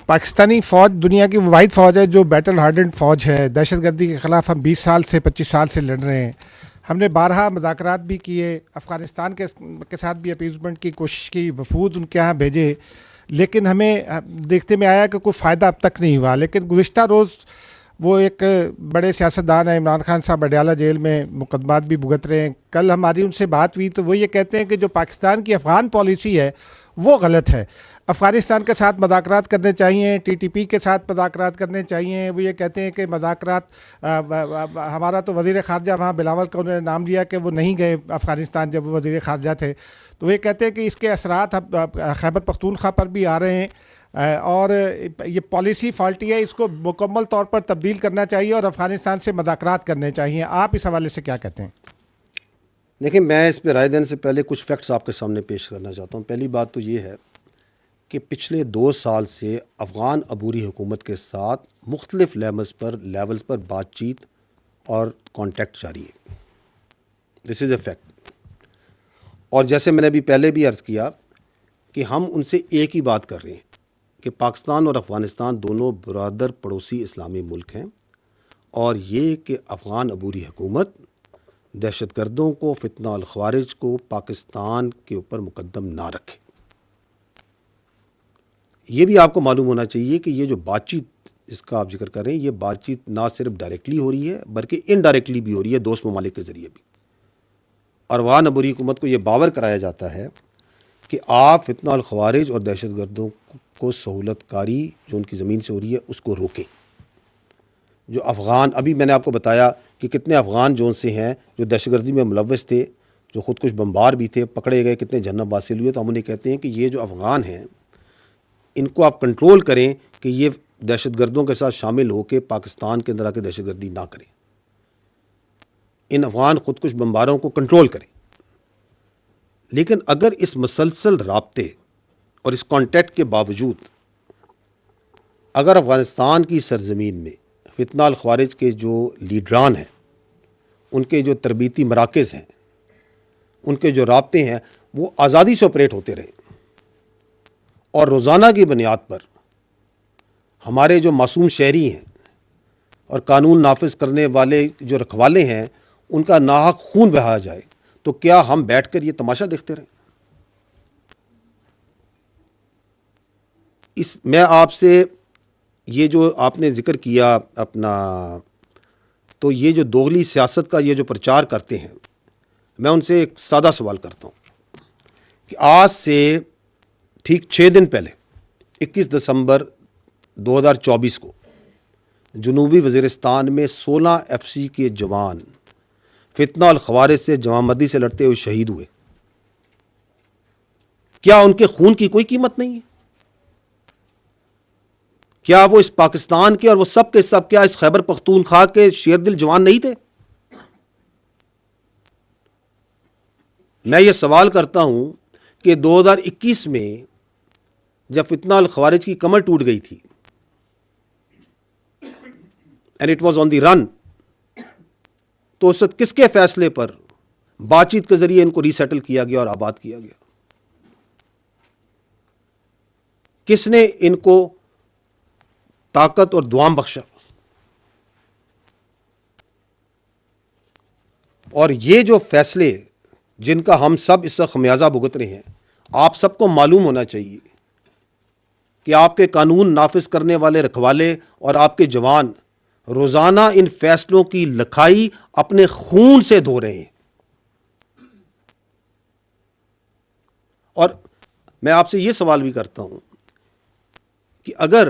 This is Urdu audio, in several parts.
پاکستانی فوج دنیا کی واحد فوج ہے جو بیٹل ہارڈنڈ فوج ہے. دہشت گردی کے خلاف ہم 20 سال سے 25 سال سے لڑ رہے ہیں. ہم نے بارہا مذاکرات بھی کیے, افغانستان کے ساتھ بھی اپیزمنٹ کی کوشش کی, وفود ان کے یہاں بھیجے, لیکن ہمیں دیکھتے میں آیا کہ کوئی فائدہ اب تک نہیں ہوا. لیکن گزشتہ روز وہ ایک بڑے سیاستدان ہیں عمران خان صاحب اڈیالہ جیل میں مقدمات بھی بھگت رہے ہیں. کل ہماری ان سے بات ہوئی تو وہ یہ کہتے ہیں کہ جو پاکستان کی افغان پالیسی ہے وہ غلط ہے. افغانستان کے ساتھ مذاکرات کرنے چاہیے, ٹی ٹی پی کے ساتھ مذاکرات کرنے چاہیے. وہ یہ کہتے ہیں کہ مذاکرات, ہمارا تو وزیر خارجہ وہاں بلاول کا انہوں نے نام لیا کہ وہ نہیں گئے افغانستان جب وہ وزیر خارجہ تھے, تو وہ یہ کہتے ہیں کہ اس کے اثرات خیبر پختونخوا پر بھی آ رہے ہیں اور یہ پالیسی فالٹی ہے, اس کو مکمل طور پر تبدیل کرنا چاہیے اور افغانستان سے مذاکرات کرنے چاہیے. آپ اس حوالے سے کیا کہتے ہیں؟ دیکھیں, میں اس پہ رائے دینے سے پہلے کچھ فیکٹس آپ کے سامنے پیش کرنا چاہتا ہوں. پہلی بات تو یہ ہے کہ پچھلے 2 سال سے افغان عبوری حکومت کے ساتھ مختلف لیولز پر بات چیت اور کانٹیکٹ جاری ہے. دس از اے فیکٹ. اور جیسے میں نے ابھی پہلے بھی عرض کیا کہ ہم ان سے ایک ہی بات کر رہے ہیں کہ پاکستان اور افغانستان دونوں برادر پڑوسی اسلامی ملک ہیں, اور یہ کہ افغان عبوری حکومت دہشت گردوں کو, فتنہ الخوارج کو پاکستان کے اوپر مقدم نہ رکھے. یہ بھی آپ کو معلوم ہونا چاہیے کہ یہ جو بات چیت اس کا آپ ذکر کر رہے ہیں, یہ بات چیت نہ صرف ڈائریکٹلی ہو رہی ہے بلکہ انڈائریکٹلی بھی ہو رہی ہے دوست ممالک کے ذریعے بھی. اور افغان عبوری حکومت کو یہ باور کرایا جاتا ہے کہ آپ فتنہ الخوارج اور دہشت گردوں کو سہولت کاری جو ان کی زمین سے ہو رہی ہے اس کو روکیں. جو افغان, ابھی میں نے آپ کو بتایا کہ کتنے افغان جو ان سے ہیں جو دہشت گردی میں ملوث تھے, جو خودکش بمبار بھی تھے, پکڑے گئے, کتنے جنم حاصل ہوئے. تو ہم انہیں کہتے ہیں کہ یہ جو افغان ہیں ان کو آپ کنٹرول کریں کہ یہ دہشت گردوں کے ساتھ شامل ہو کے پاکستان کے اندر آ کے دہشت گردی نہ کریں. ان افغان خودکش بمباروں کو کنٹرول کریں. لیکن اگر اس مسلسل رابطے اور اس کانٹیکٹ کے باوجود اگر افغانستان کی سرزمین میں فتنہ الخوارج کے جو لیڈران ہیں, ان کے جو تربیتی مراکز ہیں, ان کے جو رابطے ہیں وہ آزادی سے آپریٹ ہوتے رہے, اور روزانہ کی بنیاد پر ہمارے جو معصوم شہری ہیں اور قانون نافذ کرنے والے جو رکھوالے ہیں ان کا ناحق خون بہایا جائے, تو کیا ہم بیٹھ کر یہ تماشا دیکھتے رہیں؟ میں آپ سے یہ جو آپ نے ذکر کیا اپنا, تو یہ جو دوغلی سیاست کا یہ جو پرچار کرتے ہیں, میں ان سے ایک سادہ سوال کرتا ہوں کہ آج سے ٹھیک 6 دن پہلے 21 دسمبر 2024 کو جنوبی وزیرستان میں 16 FCC کے جوان فتنہ الخوارج سے جوامدی سے لڑتے ہوئے شہید ہوئے. کیا ان کے خون کی کوئی قیمت نہیں ہے؟ کیا وہ اس پاکستان کے اور وہ سب کے سب کیا اس خیبر پختونخوا کے شیر دل جوان نہیں تھے؟ میں یہ سوال کرتا ہوں کہ 2021 میں جب فتنہ الخوارج کی کمر ٹوٹ گئی تھی اینڈ اٹ واز آن دی رن, تو اس وقت کس کے فیصلے پر بات چیت کے ذریعے ان کو ری سیٹل کیا گیا اور آباد کیا گیا؟ کس نے ان کو طاقت اور دوام بخشا؟ اور یہ جو فیصلے جن کا ہم سب اس وقت خمیازہ بھگت رہے ہیں, آپ سب کو معلوم ہونا چاہیے کہ آپ کے قانون نافذ کرنے والے رکھوالے اور آپ کے جوان روزانہ ان فیصلوں کی لکھائی اپنے خون سے دھو رہے ہیں. اور میں آپ سے یہ سوال بھی کرتا ہوں کہ اگر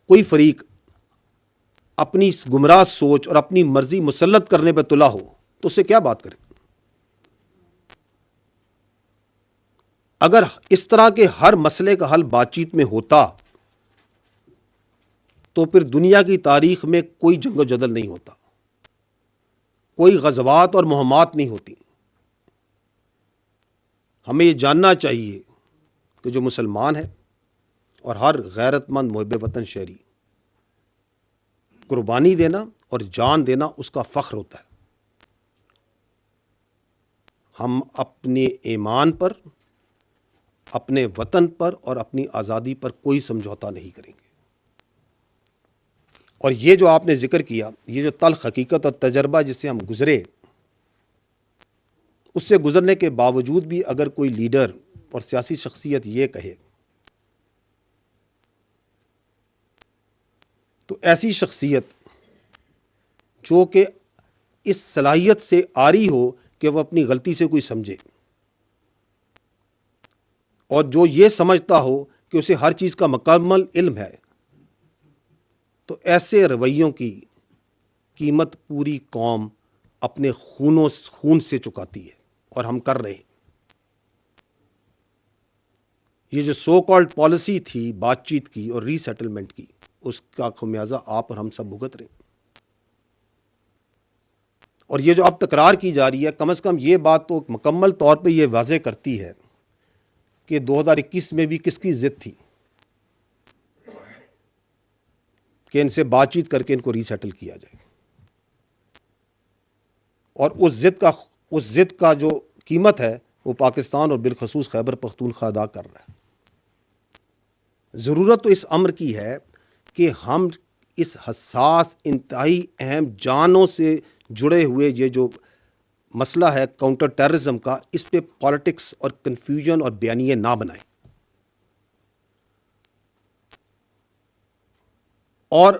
کوئی فریق اپنی گمراہ سوچ اور اپنی مرضی مسلط کرنے پہ تلا ہو تو اس سے کیا بات کریں؟ اگر اس طرح کے ہر مسئلے کا حل بات چیت میں ہوتا تو پھر دنیا کی تاریخ میں کوئی جنگ و جدل نہیں ہوتا, کوئی غزوات اور مہمات نہیں ہوتی. ہمیں یہ جاننا چاہیے کہ جو مسلمان ہے اور ہر غیرت مند محب وطن شہری, قربانی دینا اور جان دینا اس کا فخر ہوتا ہے. ہم اپنے ایمان پر, اپنے وطن پر اور اپنی آزادی پر کوئی سمجھوتا نہیں کریں گے. اور یہ جو آپ نے ذکر کیا، یہ جو تلخ حقیقت اور تجربہ جس سے ہم گزرے، اس سے گزرنے کے باوجود بھی اگر کوئی لیڈر اور سیاسی شخصیت یہ کہے تو ایسی شخصیت جو کہ اس صلاحیت سے عاری ہو کہ وہ اپنی غلطی سے کوئی سمجھے، اور جو یہ سمجھتا ہو کہ اسے ہر چیز کا مکمل علم ہے، تو ایسے رویوں کی قیمت پوری قوم اپنے خون سے چکاتی ہے، اور ہم کر رہے ہیں. یہ جو سو کالڈ پالیسی تھی بات چیت کی اور ری سیٹلمنٹ کی، اس کا خمیازہ آپ اور ہم سب بھگت رہے ہیں. اور یہ جو اب تکرار کی جا رہی ہے، کم از کم یہ بات تو مکمل طور پہ یہ واضح کرتی ہے کہ 2021 میں بھی کس کی ضد تھی کہ ان سے بات چیت کر کے ان کو ری سیٹل کیا جائے. اور اس ضد کا جو قیمت ہے وہ پاکستان اور بالخصوص خیبر پختونخوا ادا کر رہا ہے. ضرورت تو اس امر کی ہے کہ ہم اس حساس، انتہائی اہم، جانوں سے جڑے ہوئے یہ جو مسئلہ ہے کاؤنٹر ٹیررزم کا، اس پہ پالیٹکس اور کنفیوژن اور بیانیے نہ بنائیں، اور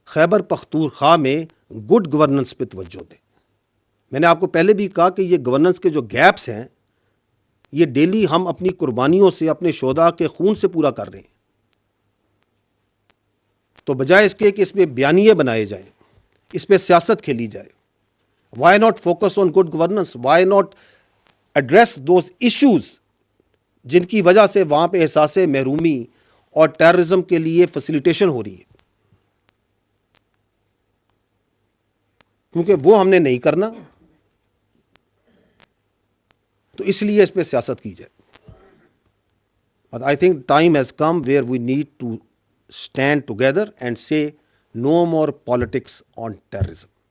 خیبر پختونخوا میں گڈ گورننس پہ توجہ دیں. میں نے آپ کو پہلے بھی کہا کہ یہ گورننس کے جو گیپس ہیں یہ ڈیلی ہم اپنی قربانیوں سے، اپنے شہداء کے خون سے پورا کر رہے ہیں. تو بجائے اس کے کہ اس پہ بیانیے بنائے جائیں، اس پہ سیاست کھیلی جائے، why not focus on good governance, why not address those issues جن کی وجہ سے وہاں پہ احساس محرومی اور ٹیررزم کے لیے فیسیلیٹیشن ہو رہی ہے. کیونکہ وہ ہم نے نہیں کرنا، تو اس لیے اس پہ سیاست کی جائے. But I think time has come where we need to stand together and say no more politics on terrorism.